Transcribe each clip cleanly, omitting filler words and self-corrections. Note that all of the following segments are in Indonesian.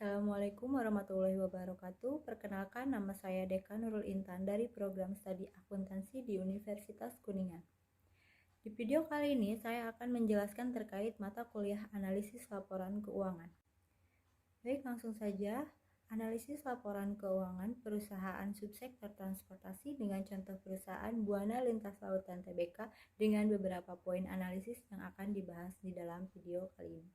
Assalamualaikum warahmatullahi wabarakatuh. Perkenalkan, nama saya Deka Nurul Intan dari program studi akuntansi di Universitas Kuningan. Di video kali ini saya akan menjelaskan terkait mata kuliah analisis laporan keuangan. Baik, langsung saja. Analisis laporan keuangan perusahaan subsektor transportasi dengan contoh perusahaan Buana Lintas Lautan Tbk dengan beberapa poin analisis yang akan dibahas di dalam video kali ini.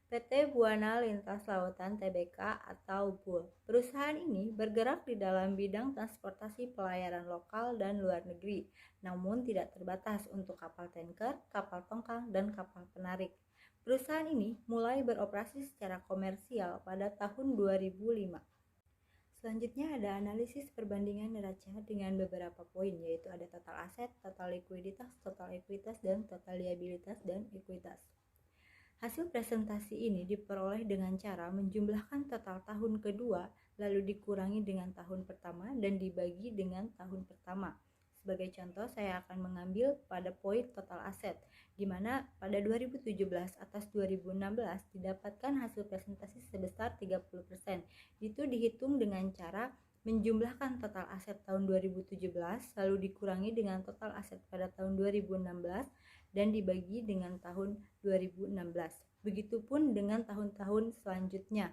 PT Buana Lintas Lautan Tbk atau BUL. Perusahaan ini bergerak di dalam bidang transportasi pelayaran lokal dan luar negeri, namun tidak terbatas untuk kapal tanker, kapal tongkang, dan kapal penarik. Perusahaan ini mulai beroperasi secara komersial pada tahun 2005. Selanjutnya ada analisis perbandingan neraca dengan beberapa poin, yaitu ada total aset, total likuiditas, total ekuitas, dan total liabilitas dan ekuitas. Hasil presentasi ini diperoleh dengan cara menjumlahkan total tahun kedua, lalu dikurangi dengan tahun pertama dan dibagi dengan tahun pertama. Sebagai contoh, saya akan mengambil pada poin total aset, di mana pada 2017 atas 2016 didapatkan hasil presentasi sebesar 30%. Itu dihitung dengan cara menjumlahkan total aset tahun 2017, lalu dikurangi dengan total aset pada tahun 2016, dan dibagi dengan tahun 2016. Begitupun dengan tahun-tahun selanjutnya.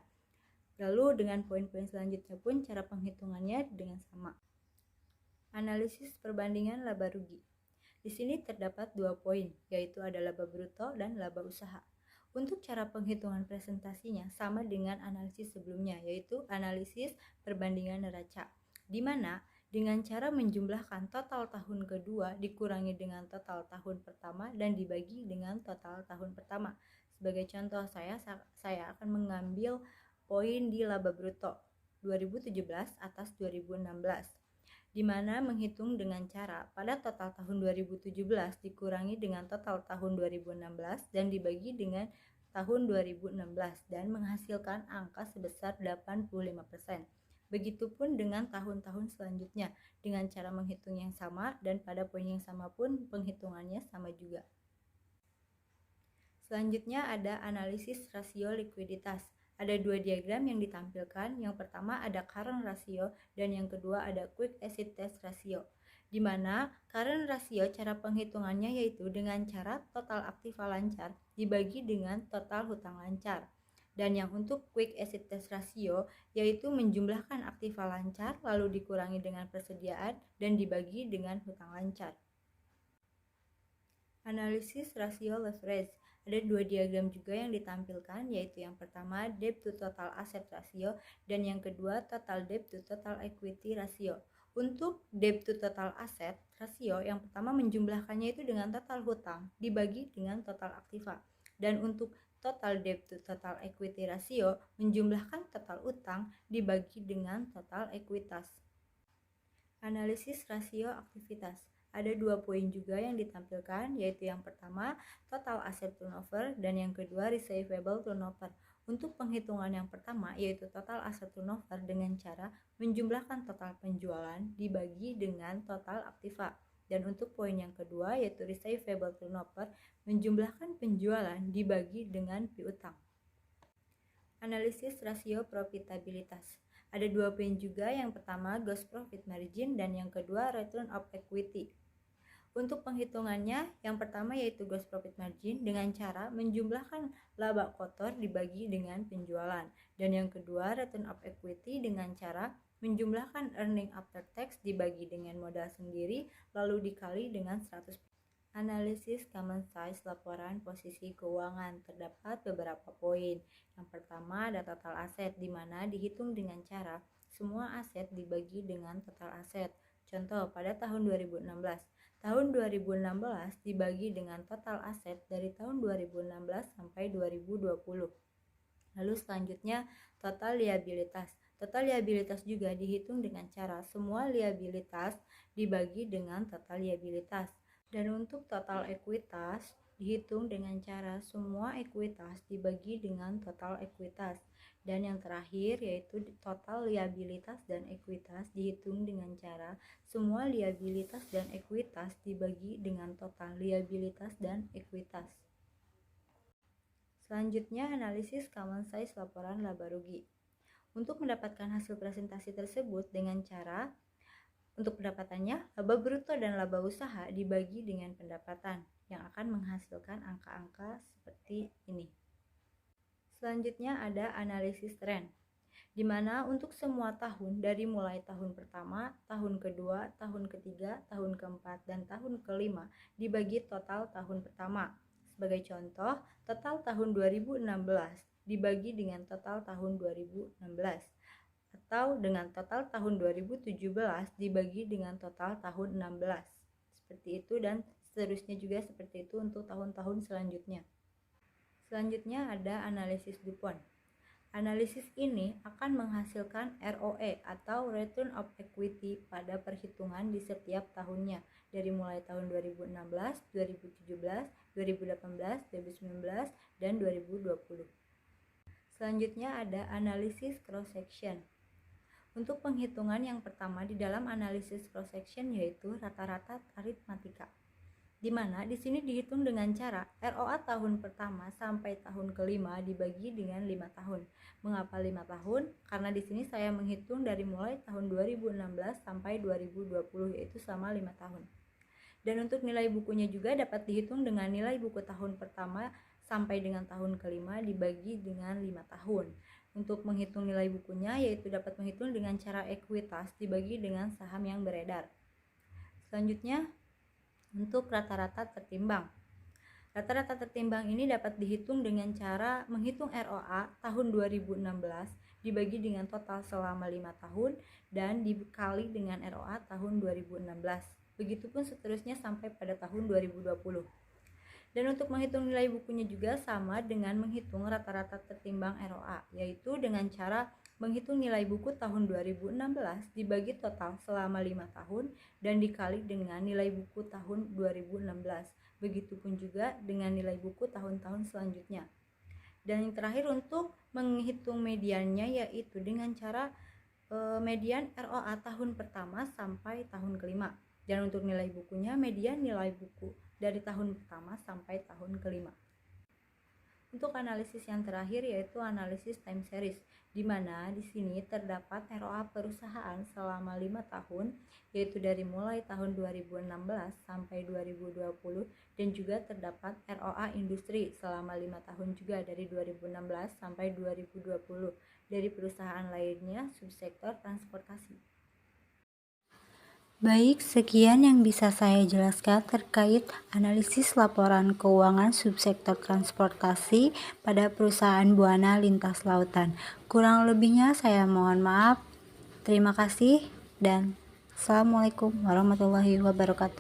Lalu dengan poin-poin selanjutnya pun cara penghitungannya dengan sama. Analisis perbandingan laba rugi. Di sini terdapat dua poin, yaitu ada laba bruto dan laba usaha. Untuk cara penghitungan presentasinya sama dengan analisis sebelumnya, yaitu analisis perbandingan neraca, di mana dengan cara menjumlahkan total tahun kedua dikurangi dengan total tahun pertama dan dibagi dengan total tahun pertama. Sebagai contoh, saya akan mengambil poin di laba bruto 2017 atas 2016, di mana menghitung dengan cara pada total tahun 2017 dikurangi dengan total tahun 2016 dan dibagi dengan tahun 2016 dan menghasilkan angka sebesar 85%. Begitupun dengan tahun-tahun selanjutnya dengan cara menghitung yang sama dan pada poin yang sama pun penghitungannya sama juga. Selanjutnya ada analisis rasio likuiditas. Ada dua diagram yang ditampilkan. Yang pertama ada current ratio dan yang kedua ada quick asset test ratio. Di mana current ratio cara penghitungannya yaitu dengan cara total aktiva lancar dibagi dengan total hutang lancar. Dan yang untuk quick asset test ratio yaitu menjumlahkan aktiva lancar lalu dikurangi dengan persediaan dan dibagi dengan hutang lancar. Analisis rasio leverage. Ada dua diagram juga yang ditampilkan, yaitu yang pertama debt to total asset ratio dan yang kedua total debt to total equity ratio. Untuk debt to total asset ratio yang pertama menjumlahkannya itu dengan total hutang dibagi dengan total aktiva. Dan untuk total debt to total equity ratio menjumlahkan total utang dibagi dengan total ekuitas. Analisis rasio aktivitas. Ada dua poin juga yang ditampilkan, yaitu yang pertama total asset turnover dan yang kedua receivable turnover. Untuk penghitungan yang pertama yaitu total asset turnover dengan cara menjumlahkan total penjualan dibagi dengan total aktiva. Dan untuk poin yang kedua yaitu receivable turnover menjumlahkan penjualan dibagi dengan piutang. Analisis rasio profitabilitas. Ada dua poin juga, yang pertama gross profit margin dan yang kedua return of equity. Untuk penghitungannya, yang pertama yaitu gross profit margin dengan cara menjumlahkan laba kotor dibagi dengan penjualan. Dan yang kedua return of equity dengan cara menjumlahkan earning after tax dibagi dengan modal sendiri lalu dikali dengan 100%. Analisis common size laporan posisi keuangan. Terdapat beberapa poin. Yang pertama ada total aset, di mana dihitung dengan cara semua aset dibagi dengan total aset. Contoh pada tahun 2016. Tahun 2016 dibagi dengan total aset dari tahun 2016 sampai 2020. Lalu selanjutnya total liabilitas. Total liabilitas juga dihitung dengan cara semua liabilitas dibagi dengan total liabilitas. Dan untuk total ekuitas dihitung dengan cara semua ekuitas dibagi dengan total ekuitas. Dan yang terakhir yaitu total liabilitas dan ekuitas dihitung dengan cara semua liabilitas dan ekuitas dibagi dengan total liabilitas dan ekuitas. Selanjutnya, analisis common size laporan laba rugi. Untuk mendapatkan hasil presentasi tersebut dengan cara untuk pendapatannya, laba bruto dan laba usaha dibagi dengan pendapatan yang akan menghasilkan angka-angka seperti ini. Selanjutnya ada analisis tren, di mana untuk semua tahun dari mulai tahun pertama, tahun kedua, tahun ketiga, tahun keempat, dan tahun kelima dibagi total tahun pertama. Sebagai contoh, total tahun 2016 dibagi dengan total tahun 2016, atau dengan total tahun 2017 dibagi dengan total tahun 16. Seperti itu dan seterusnya juga seperti itu untuk tahun-tahun selanjutnya. Selanjutnya ada analisis DuPont. Analisis ini akan menghasilkan ROE atau Return of Equity pada perhitungan di setiap tahunnya dari mulai tahun 2016, 2017, 2018, 2019, dan 2020. Selanjutnya ada analisis cross section. Untuk penghitungan yang pertama di dalam analisis cross section yaitu rata-rata aritmatika, di mana di sini dihitung dengan cara ROA tahun pertama sampai tahun kelima dibagi dengan 5 tahun. Mengapa 5 tahun? Karena di sini saya menghitung dari mulai tahun 2016 sampai 2020 yaitu selama 5 tahun. Dan untuk nilai bukunya juga dapat dihitung dengan nilai buku tahun pertama sampai dengan tahun kelima dibagi dengan 5 tahun. Untuk menghitung nilai bukunya yaitu dapat menghitung dengan cara ekuitas dibagi dengan saham yang beredar. Selanjutnya untuk rata-rata tertimbang. Rata-rata tertimbang ini dapat dihitung dengan cara menghitung ROA tahun 2016 dibagi dengan total selama 5 tahun dan dikali dengan ROA tahun 2016. Begitupun seterusnya sampai pada tahun 2020. Dan untuk menghitung nilai bukunya juga sama dengan menghitung rata-rata tertimbang ROA, yaitu dengan cara menghitung nilai buku tahun 2016 dibagi total selama 5 tahun dan dikali dengan nilai buku tahun 2016. Begitupun juga dengan nilai buku tahun-tahun selanjutnya. Dan yang terakhir untuk menghitung mediannya yaitu dengan cara median ROA tahun pertama sampai tahun kelima. Dan untuk nilai bukunya median nilai buku dari tahun pertama sampai tahun kelima. Untuk analisis yang terakhir yaitu analisis time series, di mana di sini terdapat ROA perusahaan selama 5 tahun yaitu dari mulai tahun 2016 sampai 2020 dan juga terdapat ROA industri selama 5 tahun juga dari 2016 sampai 2020 dari perusahaan lainnya subsektor transportasi. Baik, sekian yang bisa saya jelaskan terkait analisis laporan keuangan subsektor transportasi pada perusahaan Buana Lintas Lautan. Kurang lebihnya saya mohon maaf. Terima kasih dan Assalamualaikum warahmatullahi wabarakatuh.